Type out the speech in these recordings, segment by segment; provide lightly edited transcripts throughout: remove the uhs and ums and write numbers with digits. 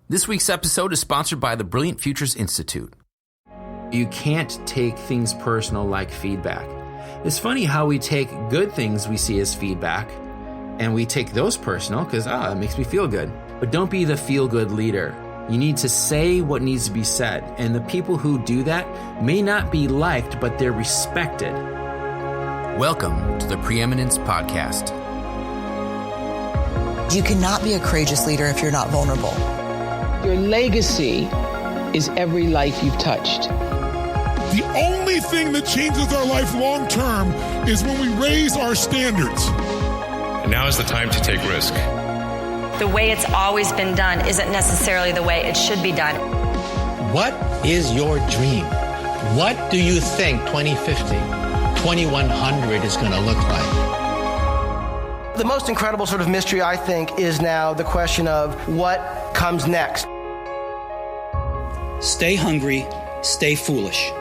This week's episode is sponsored by the Brilliant Futures Institute. You can't take things personal like feedback. It's funny how we take good things we see as feedback and we take those personal because, it makes me feel good. But don't be the feel-good leader. You need to say what needs to be said. And the people who do that may not be liked, but they're respected. Welcome to the Preeminence Podcast. You cannot be a courageous leader if you're not vulnerable. Your legacy is every life you've touched. The only thing that changes our life long term is when we raise our standards. And now is the time to take risk. The way it's always been done isn't necessarily the way it should be done. What is your dream? What do you think 2050, 2100 is going to look like? The most incredible sort of mystery, I think, is now the question of what comes next. Stay hungry, stay foolish.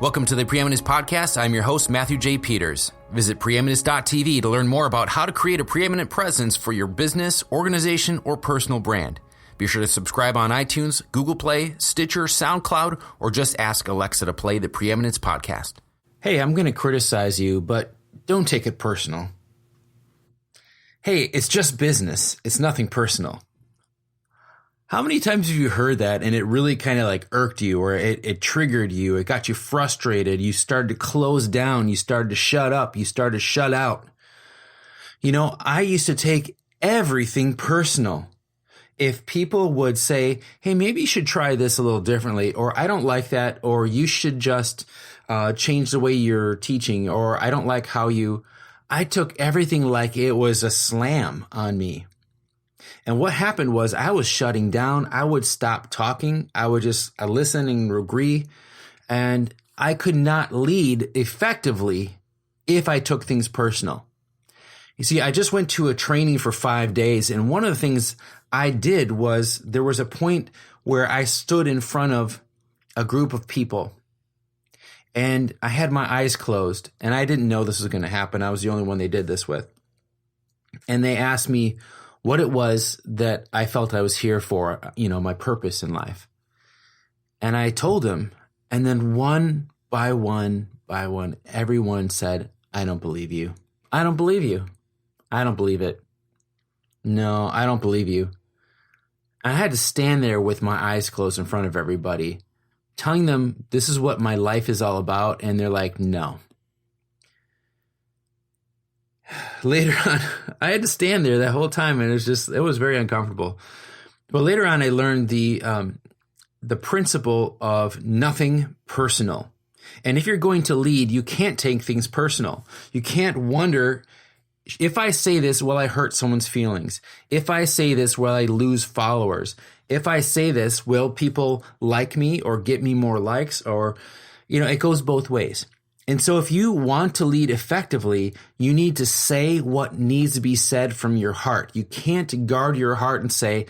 Welcome to the Preeminence Podcast. I'm your host, Matthew J. Peters. Visit preeminence.tv to learn more about how to create a preeminent presence for your business, organization, or personal brand. Be sure to subscribe on iTunes, Google Play, Stitcher, SoundCloud, or just ask Alexa to play the Preeminence Podcast. Hey, I'm going to criticize you, but don't take it personal. Hey, it's just business. It's nothing personal. How many times have you heard that and it really kind of like irked you or it triggered you? It got you frustrated. You started to close down. You started to shut up. You started to shut out. You know, I used to take everything personal. If people would say, hey, maybe you should try this a little differently, or I don't like that, or you should just change the way you're teaching, or I don't like how I took everything like it was a slam on me. And what happened was I was shutting down. I would stop talking. I would just listen and agree. And I could not lead effectively if I took things personal. You see, I just went to a training for 5 days. And one of the things I did was there was a point where I stood in front of a group of people. And I had my eyes closed. And I didn't know this was going to happen. I was the only one they did this with. And they asked me what it was that I felt I was here for, my purpose in life. And I told them, and then one by one, everyone said, I don't believe you. I don't believe you. I don't believe it. No, I don't believe you. I had to stand there with my eyes closed in front of everybody, telling them this is what my life is all about. And they're like, no. Later on, I had to stand there that whole time, and it was very uncomfortable. But later on, I learned the principle of nothing personal. And if you're going to lead, you can't take things personal. You can't wonder, if I say this, will I hurt someone's feelings? If I say this, will I lose followers? If I say this, will people like me or get me more likes? Or, it goes both ways. And so if you want to lead effectively, you need to say what needs to be said from your heart. You can't guard your heart and say,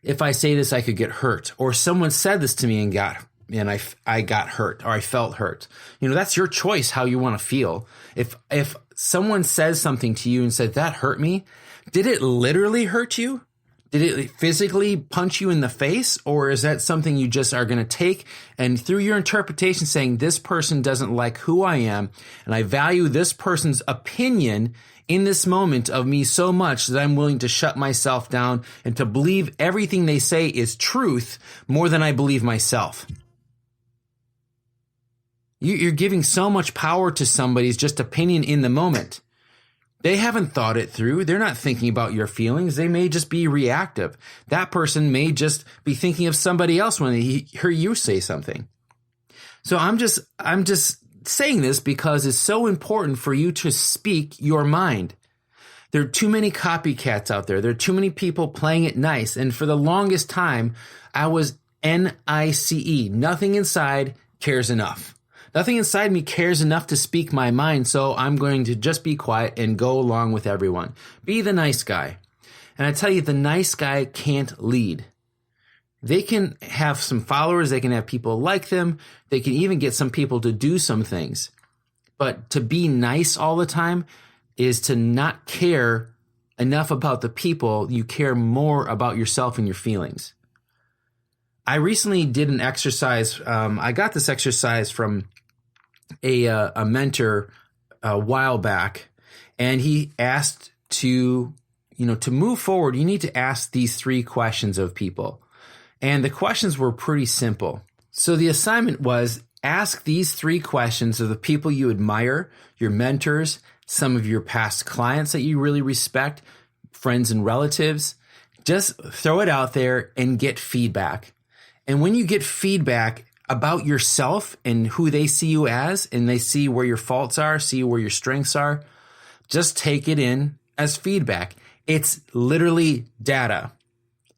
if I say this, I could get hurt. Or someone said this to me and I got hurt, or I felt hurt. That's your choice how you want to feel. If someone says something to you and said, that hurt me, did it literally hurt you? Did it physically punch you in the face? Or is that something you just are going to take and through your interpretation saying this person doesn't like who I am and I value this person's opinion in this moment of me so much that I'm willing to shut myself down and to believe everything they say is truth more than I believe myself? You're giving so much power to somebody's just opinion in the moment. They haven't thought it through. They're not thinking about your feelings. They may just be reactive. That person may just be thinking of somebody else when they hear you say something. So I'm just saying this because it's so important for you to speak your mind. There are too many copycats out there. There are too many people playing it nice. And for the longest time, I was NICE. Nothing inside cares enough. Nothing inside me cares enough to speak my mind, so I'm going to just be quiet and go along with everyone. Be the nice guy. And I tell you, the nice guy can't lead. They can have some followers. They can have people like them. They can even get some people to do some things. But to be nice all the time is to not care enough about the people, you care more about yourself and your feelings. I recently did an exercise. I got this exercise from a mentor a while back, and he asked to move forward, you need to ask these 3 questions of people. And the questions were pretty simple. So the assignment was ask these 3 questions of the people you admire, your mentors, some of your past clients that you really respect, friends and relatives. Just throw it out there and get feedback. And when you get feedback about yourself and who they see you as, and they see where your faults are, see where your strengths are, just take it in as feedback. It's literally data.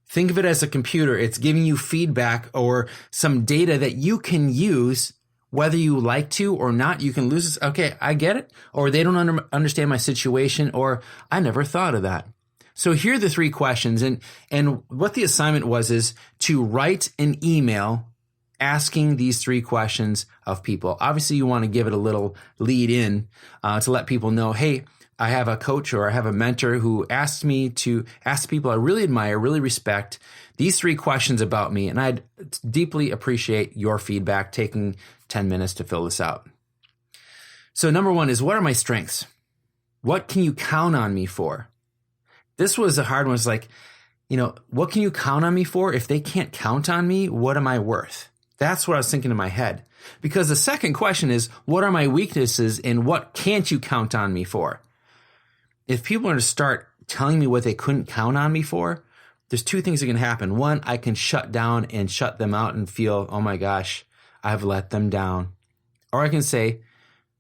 Think of it as a computer. It's giving you feedback or some data that you can use, whether you like to or not. You can lose this. Okay, I get it. Or they don't understand my situation, or I never thought of that. So here are the 3 questions. And what the assignment was is to write an email asking these 3 questions of people. Obviously, you want to give it a little lead in to let people know, hey, I have a coach or I have a mentor who asked me to ask people I really admire, really respect these 3 questions about me. And I'd deeply appreciate your feedback, taking 10 minutes to fill this out. So number 1 is, what are my strengths? What can you count on me for? This was a hard one. It's like, what can you count on me for? If they can't count on me, what am I worth? That's what I was thinking in my head. Because the second question is, what are my weaknesses and what can't you count on me for? If people are to start telling me what they couldn't count on me for, there's 2 things that can happen. 1, I can shut down and shut them out and feel, oh my gosh, I've let them down. Or I can say,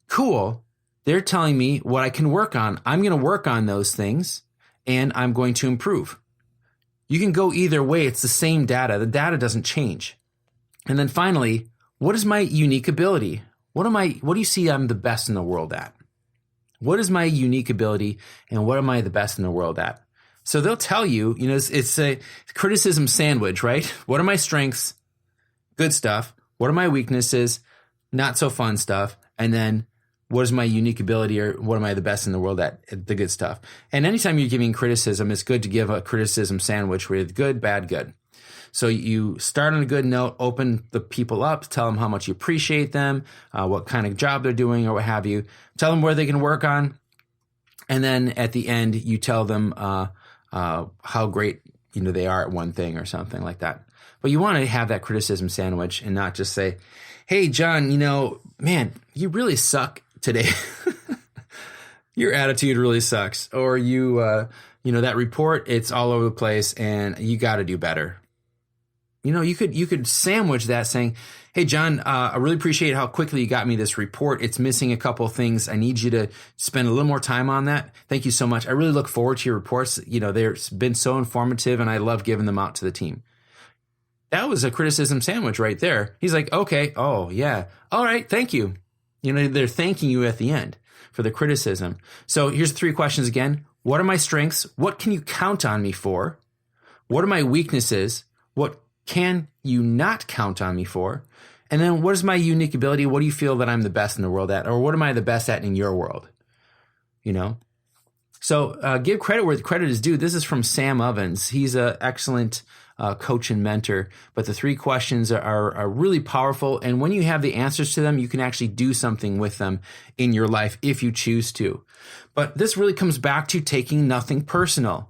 cool, they're telling me what I can work on. I'm going to work on those things and I'm going to improve. You can go either way. It's the same data. The data doesn't change. And then finally, what is my unique ability? What do you see I'm the best in the world at? What is my unique ability and what am I the best in the world at? So they'll tell you, it's a criticism sandwich, right? What are my strengths? Good stuff. What are my weaknesses? Not so fun stuff. And then what is my unique ability or what am I the best in the world at? The good stuff. And anytime you're giving criticism, it's good to give a criticism sandwich with good, bad, good. So you start on a good note, open the people up, tell them how much you appreciate them, what kind of job they're doing or what have you. Tell them where they can work on. And then at the end, you tell them how great they are at one thing or something like that. But you want to have that criticism sandwich and not just say, hey, John, man, you really suck today. Your attitude really sucks. Or that report, it's all over the place and you got to do better. You could sandwich that saying, hey, John, I really appreciate how quickly you got me this report. It's missing a couple of things. I need you to spend a little more time on that. Thank you so much. I really look forward to your reports. They've been so informative and I love giving them out to the team. That was a criticism sandwich right there. He's like, okay, oh yeah. All right. Thank you. They're thanking you at the end for the criticism. So here's the 3 questions again. What are my strengths? What can you count on me for? What are my weaknesses? What can you not count on me for? And then what is my unique ability? What do you feel that I'm the best in the world at? Or what am I the best at in your world? So give credit where the credit is due. This is from Sam Ovens. He's an excellent coach and mentor. But the 3 questions are really powerful. And when you have the answers to them, you can actually do something with them in your life if you choose to. But this really comes back to taking nothing personal.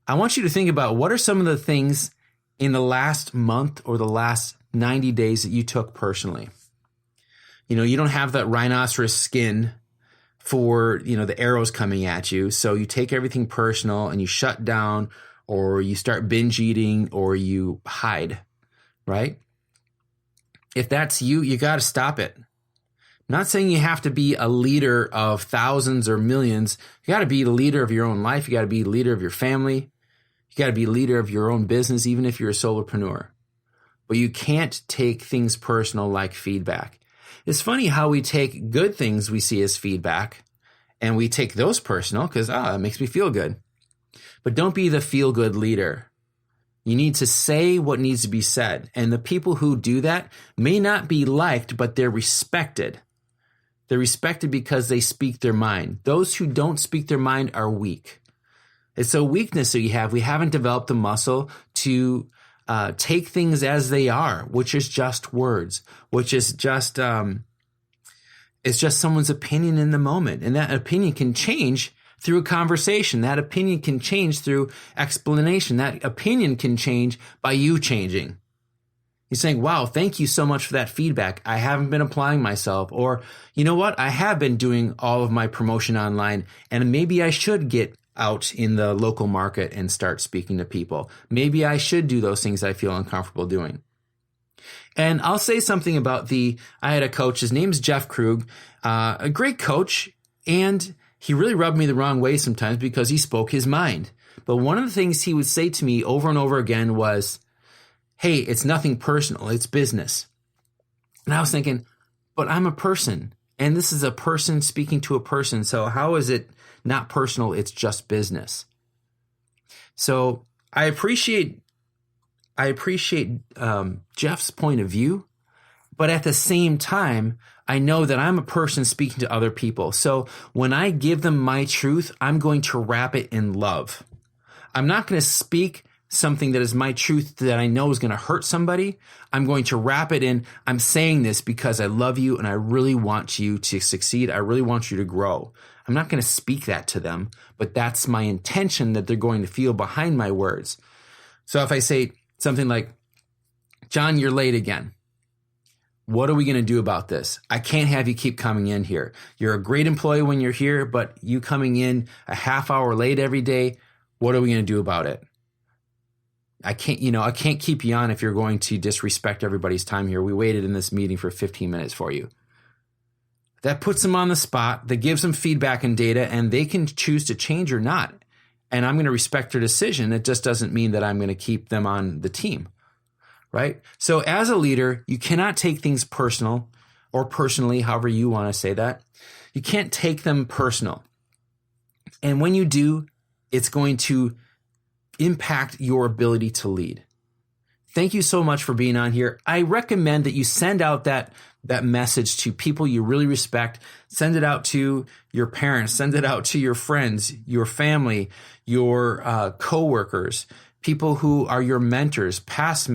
I want you to think about what are some of the things in the last month or the last 90 days that you took personally. You don't have that rhinoceros skin for, the arrows coming at you. So you take everything personal and you shut down or you start binge eating or you hide, right? If that's you, you got to stop it. I'm not saying you have to be a leader of thousands or millions. You got to be the leader of your own life. You got to be the leader of your family. You got to be a leader of your own business, even if you're a solopreneur. But you can't take things personal like feedback. It's funny how we take good things we see as feedback and we take those personal because, it makes me feel good. But don't be the feel-good leader. You need to say what needs to be said. And the people who do that may not be liked, but they're respected. They're respected because they speak their mind. Those who don't speak their mind are weak. It's a weakness that we haven't developed the muscle to take things as they are, which is just words, which is just it's just someone's opinion in the moment. And that opinion can change through a conversation. That opinion can change through explanation. That opinion can change by you changing. You're saying, wow, thank you so much for that feedback. I haven't been applying myself. Or, you know what? I have been doing all of my promotion online, and maybe I should get out in the local market and start speaking to people. Maybe I should do those things I feel uncomfortable doing. And I'll say something about I had a coach, his name's Jeff Krug, a great coach, and he really rubbed me the wrong way sometimes because he spoke his mind. But one of the things he would say to me over and over again was, hey, it's nothing personal, it's business. And I was thinking, but I'm a person, and this is a person speaking to a person, so how is it not personal, it's just business? So I appreciate Jeff's point of view, but at the same time, I know that I'm a person speaking to other people. So when I give them my truth, I'm going to wrap it in love. I'm not going to speak something that is my truth that I know is going to hurt somebody. I'm going to wrap it in, I'm saying this because I love you and I really want you to succeed. I really want you to grow. I'm not going to speak that to them, but that's my intention that they're going to feel behind my words. So if I say something like, John, you're late again. What are we going to do about this? I can't have you keep coming in here. You're a great employee when you're here, but you coming in a half hour late every day, what are we going to do about it? I can't keep you on if you're going to disrespect everybody's time here. We waited in this meeting for 15 minutes for you. That puts them on the spot. That gives them feedback and data, and they can choose to change or not. And I'm going to respect their decision. It just doesn't mean that I'm going to keep them on the team, right? So as a leader, you cannot take things personal or personally, however you want to say that. You can't take them personal. And when you do, it's going to impact your ability to lead. Thank you so much for being on here. I recommend that you send out that message to people you really respect. Send it out to your parents. Send it out to your friends, your family, your coworkers, people who are your mentors, past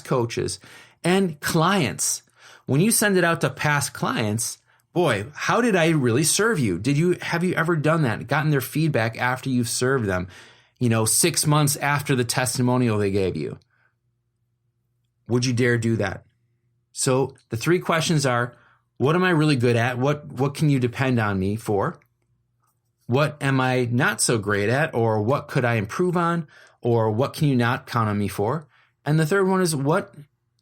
coaches, and clients. When you send it out to past clients, boy, how did I really serve you? Have you ever done that? Gotten their feedback after you've served them? 6 months after the testimonial they gave you. Would you dare do that? So the 3 questions are, what am I really good at? What can you depend on me for? What am I not so great at? Or what could I improve on? Or what can you not count on me for? And the third one is, what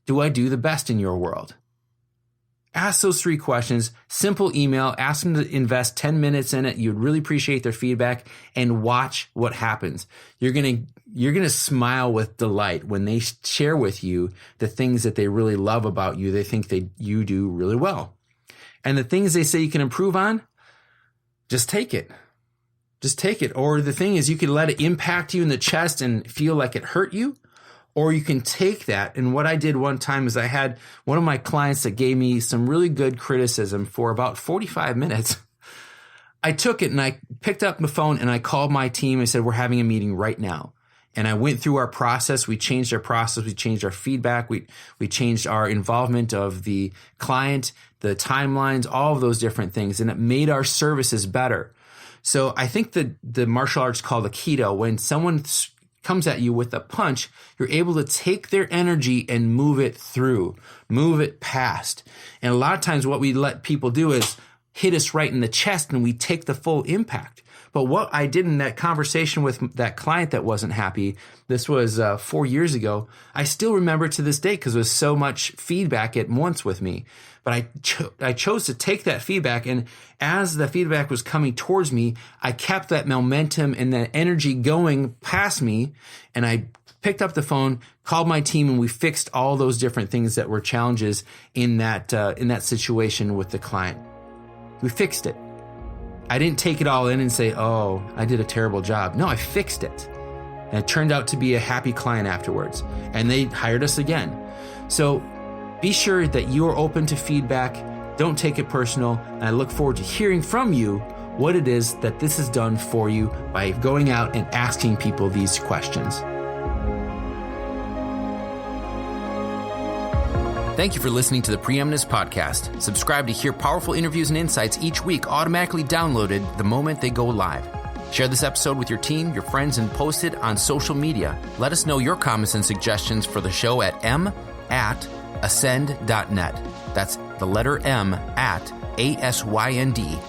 do I do the best in your world? Ask those 3 questions, simple email, ask them to invest 10 minutes in it. You'd really appreciate their feedback, and watch what happens. You're going to smile with delight when they share with you the things that they really love about you. They think you do really well. And the things they say you can improve on, just take it. Just take it. Or the thing is, you can let it impact you in the chest and feel like it hurt you. Or you can take that, and what I did one time is I had one of my clients that gave me some really good criticism for about 45 minutes. I took it and I picked up the phone and I called my team. I said, we're having a meeting right now. And I went through our process. We changed our process. We changed our feedback. We changed our involvement of the client, the timelines, all of those different things. And it made our services better. So I think that the martial arts called Aikido, when someone comes at you with a punch, you're able to take their energy and move it through, move it past. And a lot of times what we let people do is hit us right in the chest and we take the full impact. But what I did in that conversation with that client that wasn't happy, this was 4 years ago, I still remember to this day because there was so much feedback at once with me. But I chose to take that feedback, and as the feedback was coming towards me, I kept that momentum and that energy going past me, and I picked up the phone, called my team, and we fixed all those different things that were challenges in that situation with the client. We fixed it. I didn't take it all in and say, oh, I did a terrible job. No, I fixed it. And it turned out to be a happy client afterwards, and they hired us again. So be sure that you are open to feedback. Don't take it personal. And I look forward to hearing from you what it is that this has done for you by going out and asking people these questions. Thank you for listening to the Preeminence Podcast. Subscribe to hear powerful interviews and insights each week automatically downloaded the moment they go live. Share this episode with your team, your friends, and post it on social media. Let us know your comments and suggestions for the show at m@ascend.net. That's the letter M at ASYND.net.